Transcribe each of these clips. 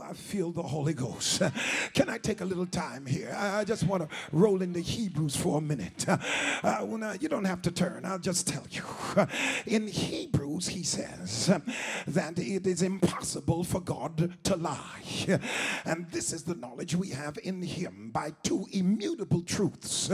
I feel the Holy Ghost. Can I take a little time here? I just want to roll into Hebrews for a minute. Well, now, you don't have to turn. I'll just tell you. In Hebrews, he says that it is impossible for God to lie. And this is the knowledge we have in him by two immutable truths.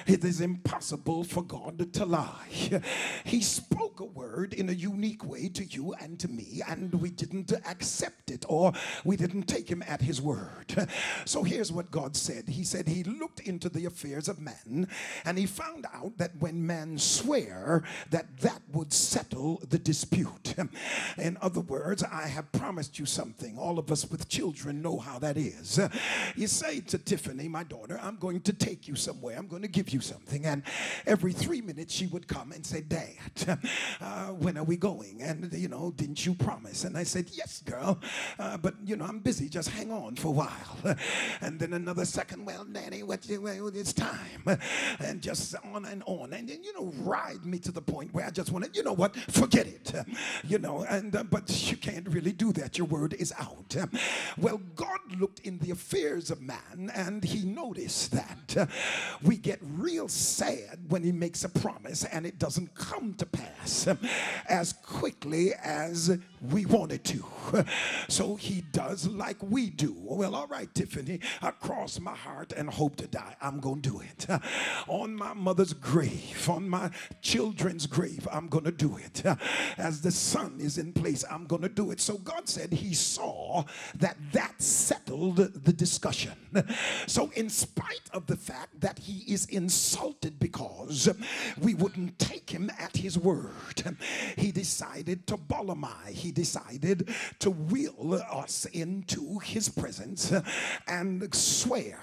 It is impossible for God to lie. He spoke a word in a unique way to you and to me, and we didn't accept it, or we didn't take him at his word. So here's what God said. He said he looked into the affairs of man, and he found out that when man swear, that would settle the dispute. In other words, I have promised you something. All of us with children know how that is. You say to Tiffany, my daughter, I'm going to take you somewhere. I'm going to give you something. And every 3 minutes she would come and say, Dad, when are we going? And, didn't you promise? And I said, yes, girl, but, I'm busy. Just hang on for a while. And then another second, well, Daddy, it's time. And just on. And then, ride me to the point where I just want to, forget it. But you can't really do that. Your word is out. Well, God looked in the affairs of man, and he noticed that we get real sad when he makes a promise and it doesn't come to pass as quickly as we want it to. So he does like we do. Well, all right, Tiffany, I cross my heart and hope to die. I'm going to do it. On my mother's grave, on my children's grave, I'm going to do it. As the sun is in place, I'm going to do it. So God said he saw that settled the discussion. So in spite of the fact that he is insulted because we wouldn't take him at his word, he decided to bolamai. He decided to wheel us into his presence and swear.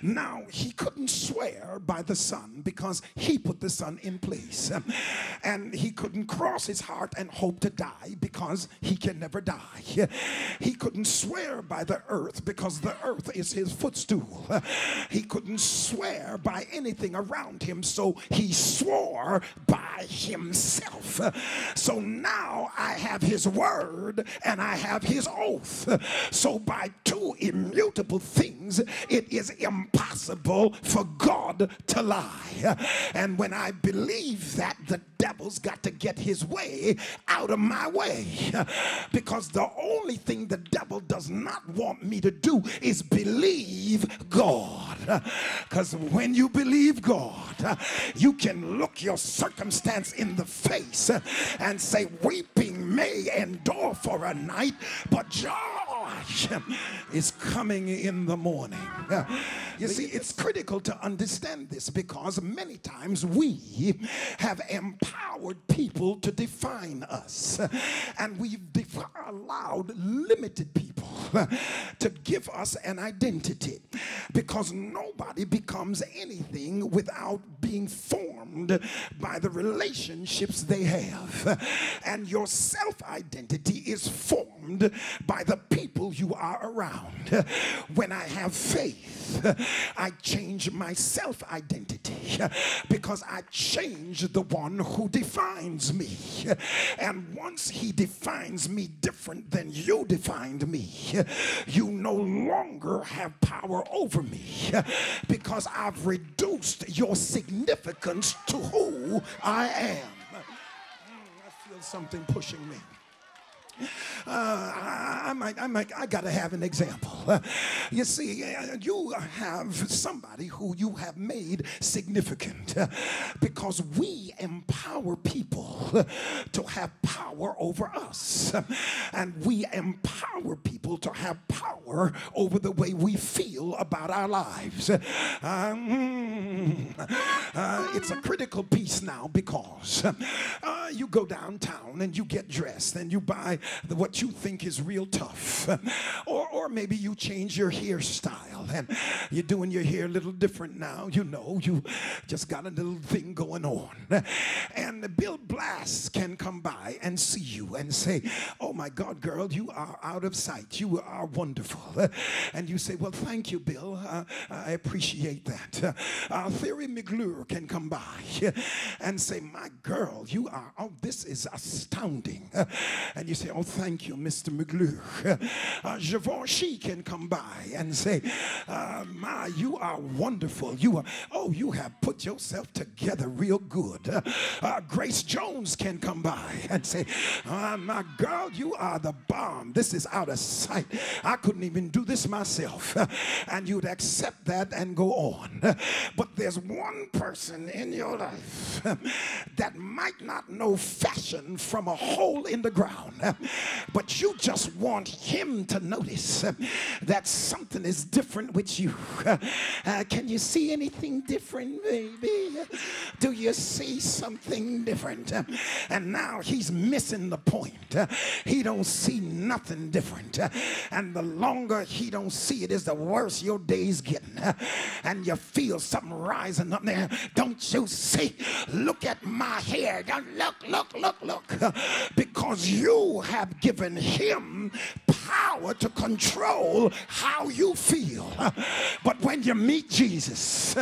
Now, he couldn't swear by the Son because he put the Son in place. And he couldn't cross his heart and hope to die because he can never die. He couldn't swear by the earth because the earth is his footstool. He couldn't swear by anything around him, so he swore by himself. So now I have his word and I have his oath. So by two immutable things, it is impossible for God to lie. And when I believe that, the devil's got to get his way out of my way, because the only thing the devil does not want me to do is believe God. Because when you believe God, you can look your circumstance in the face and say, weeping may endure for a night, but joy is coming in the morning. You see, it's critical to understand this because many times we have empowered people to define us, and we've allowed limited people to give us an identity, because nobody becomes anything without being formed by the relationships they have. And your self-identity is formed by the people you are around. When I have faith, I change my self-identity because I change the one who defines me. And once he defines me different than you defined me, you no longer have power over me because I've reduced your significance to who I am. I feel something pushing me. I gotta have an example. You see, you have somebody who you have made significant because we empower people to have power over us, and we empower people to have power over the way we feel about our lives. It's a critical piece now because you go downtown and you get dressed and you buy what you think is real tough, or maybe you change your hairstyle and you're doing your hair a little different now. You just got a little thing going on, and Bill Blass can come by and see you and say, oh my God, girl, you are out of sight, you are wonderful. And you say, well, thank you, Bill, I appreciate that. Theory McClure can come by and say, my girl, you are, oh, this is astounding. And you say, oh, thank thank you, Mr. McGlue. Givenchy can come by and say, my, you are wonderful. You have put yourself together real good. Grace Jones can come by and say, my girl, you are the bomb. This is out of sight. I couldn't even do this myself. And you'd accept that and go on. But there's one person in your life that might not know fashion from a hole in the ground, but you just want him to notice that something is different with you. Can you see anything different, baby? Do you see something different? And now he's missing the point. He don't see nothing different. And the longer he don't see it is the worse your day's getting. And you feel something rising up there. Don't you see? Look at my hair. Look. Because you have given him power to control how you feel. But when you meet Jesus,